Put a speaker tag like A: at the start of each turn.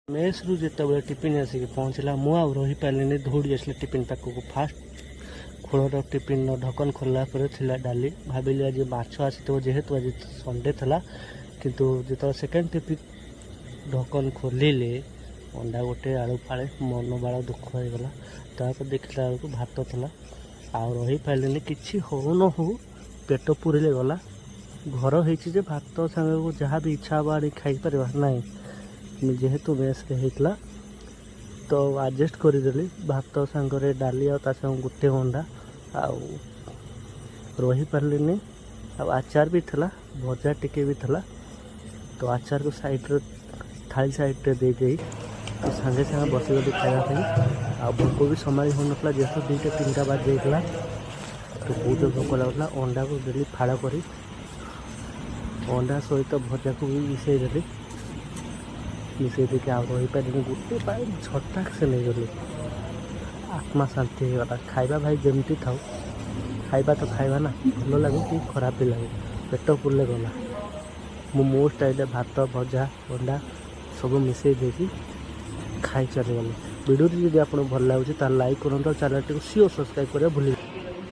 A: mess रु जिते tiffin आसिक पहुँचला मु आ रही पारे दौड़ी आसली टिफिन पाखक फास्ट खोलर टिफिन ढक्कन खोलला डाली भाविली आज माछ आसो जेहेतु आज संडे था किंतु जो सेकेंड टिफिन ढक्कन खोलिले अंडा गोटे आलू फाड़े मन बाड़ दुख होगला तापर देखला बेलू भात था आ रही पारे कि हो न हो पेट पूरे गला घर हो भात सांग जहाँ भी इच्छा हम आनी खाईपर ना जेहेतु मेस होता तो एडजस्ट करदेली भात सांगरे डाली आ गोटे अंडा आउ रही पारे आचार भी था भजा टिके भी था तो आचार को साइड थाली साइड दे तो सांगे सांगे बसीगली खायापी आ भोक भी संभाली हो ना जेहेतु 2टा 3टा बाद जाइला तो बहुत भोक लगुला अंडा को देली फाड़ कर अंडा सहित भजा को भी मिसईदेली मिसई देखिए आ रही पारे गोटे पाए झटाक से नहीं गली आत्मा शांति होगा खाइबा भाई जमती था खाइबा तो खाइबा ना भल लगे कि खराब भी लगे पेट पुरले गला मो स्टाइल भात भजा अंडा सब मिसई देखी खाई चली गली वीडियो जब आपको भल लगे लाइक करूँ चैनल टी सियोर सब्सक्राइब करें भूल